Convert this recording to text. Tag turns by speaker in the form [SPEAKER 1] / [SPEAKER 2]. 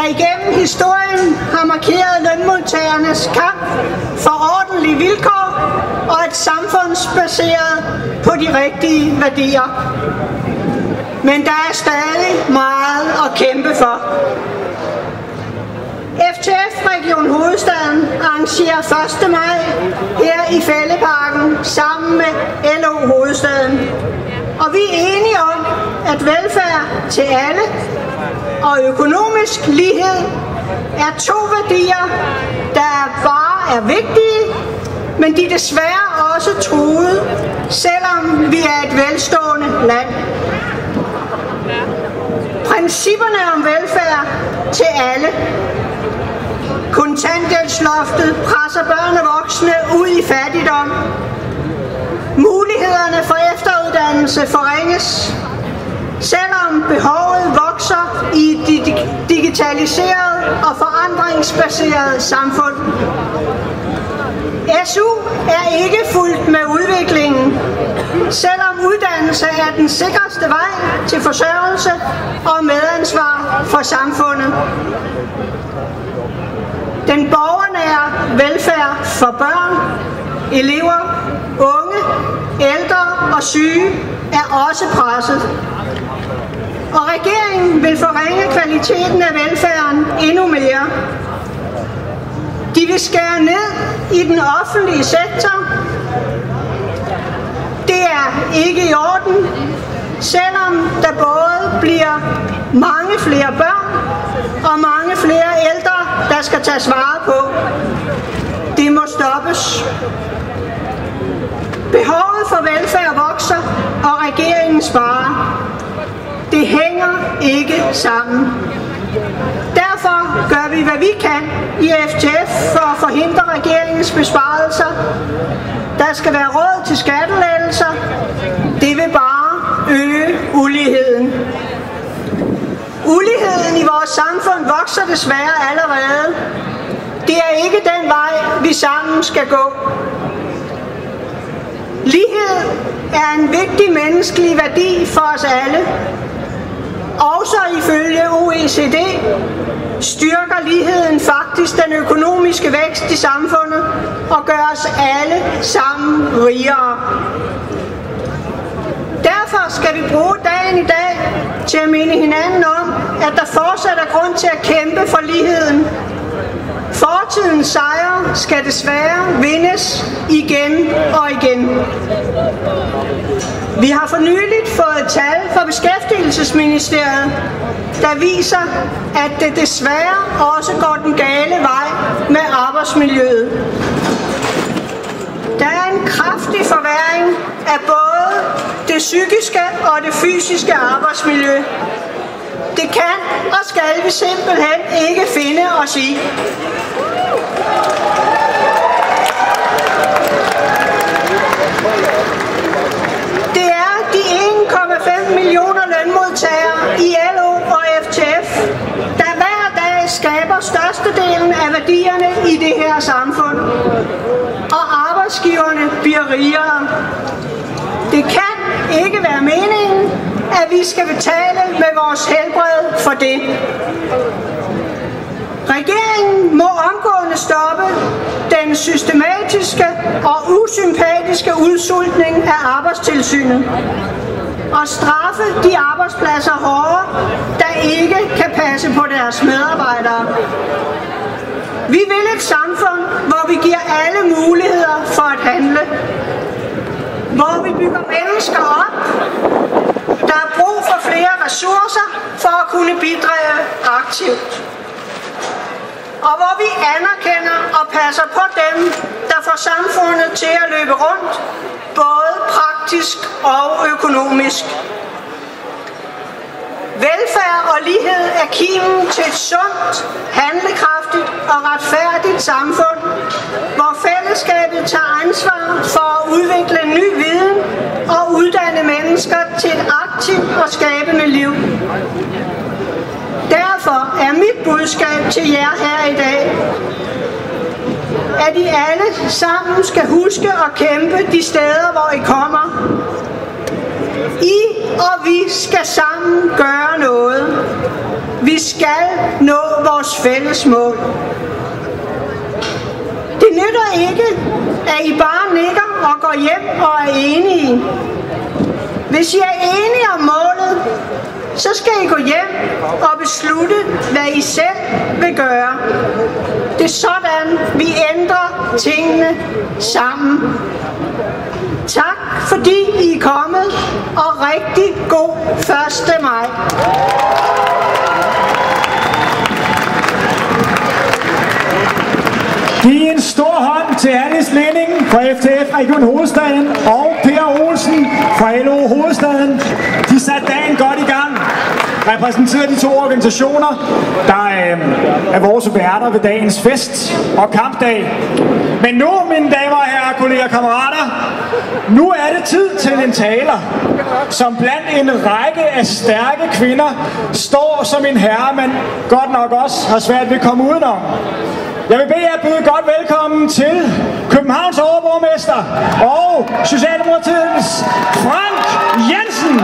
[SPEAKER 1] der igennem historien har markeret lønmodtagernes kamp for ordentlige vilkår og et samfund baseret på de rigtige værdier. Men der er stadig meget at kæmpe for. FTF Region Hovedstaden arrangerer 1. maj her i Fælledparken sammen med LO Hovedstaden. Og vi er enige om, at velfærd til alle og økonomisk lighed er 2 værdier, der bare er vigtige, men de er desværre også truede, selvom vi er et velstående land. Principperne om velfærd til alle. Kontanthjælpsloftet presser børn og voksne ud i fattigdom. Mulighederne for efteruddannelse forringes, selvom behovet vokser i et digitaliseret og forandringsbaseret samfund. SU er ikke fulgt med udviklingen, selvom uddannelse er den sikreste vej til forsørgelse og medansvar for samfundet. Den borgernære velfærd for børn, elever, unge, ældre og syge er også presset. Og regeringen vil forringe kvaliteten af velfærden endnu mere. De vil skære ned i den offentlige sektor. Det er ikke i orden, selvom der både bliver mange flere børn og mange flere ældre, der skal tages vare på. Det må stoppes. Behovet for velfærd vokser, og regeringen sparer. Det hænger ikke sammen. Derfor gør vi, hvad vi kan i FTF for at forhindre regeringens besparelser. Der skal være råd til skattelettelser. Det vil bare øge uligheden. Uligheden i vores samfund vokser desværre allerede. Det er ikke den vej, vi sammen skal gå. Lighed er en vigtig menneskelig værdi for os alle. Også ifølge OECD styrker ligheden faktisk den økonomiske vækst i samfundet og gør os alle sammen rigere. Derfor skal vi bruge dagen i dag til at minde hinanden om, at der fortsat er grund til at kæmpe for ligheden. Fortidens sejre skal desværre vindes igen og igen. Vi har for nyligt fået et tal fra Beskæftigelsesministeriet, der viser, at det desværre også går den gale vej med arbejdsmiljøet. Der er en kraftig forværring af både det psykiske og det fysiske arbejdsmiljø. Det kan og skal vi simpelthen ikke finde os i. Det er de 1,5 millioner lønmodtagere i LO og FTF, der hver dag skaber størstedelen af værdierne i det her samfund. Og arbejdsgiverne bliver rigere. Det kan ikke være meningen, at vi skal betale med vores helbred for det. Regeringen må omgående stoppe den systematiske og usympatiske udsultning af Arbejdstilsynet og straffe de arbejdspladser hårdere, der ikke kan passe på deres medarbejdere. Vi vil et samfund, hvor vi giver alle muligheder for at handle, hvor vi bygger mennesker op. Der er brug for flere ressourcer for at kunne bidrage aktivt. Og hvor vi anerkender og passer på dem, der får samfundet til at løbe rundt, både praktisk og økonomisk. Velfærd og lighed er kimen til et sundt, handlekraftigt og retfærdigt samfund, hvor fællesskabet tager ansvar for at udvikle ny viden og uddanne mennesker til et aktivt og skabende liv. Derfor er mit budskab til jer her i dag, at I alle sammen skal huske at kæmpe de steder, hvor I kommer. I og vi skal sammen gøre noget. Vi skal nå vores fælles mål. Det nytter ikke, at I bare nikker og går hjem og er enige. Hvis I er enige om målet, så skal I gå hjem og beslutte, hvad I selv vil gøre. Det er sådan, vi ændrer tingene sammen. Tak fordi I er kommet, og rigtig god 1. maj.
[SPEAKER 2] Giv en stor hånd til Alice Lenning fra FTF Region Hovedstaden og Per Olsen fra LO Hovedstaden. De satte dagen godt i gang. Repræsenterer de to organisationer, der er vores værter ved dagens fest og kampdag. Men nu, mine damer og herrer, kolleger og kammerater, nu er det tid til en taler, som blandt en række af stærke kvinder står som en herre, men godt nok også har svært ved at komme udenom. Jeg vil bede jer at byde godt velkommen til Københavns overborgmester og Socialdemokratiets Frank Jensen.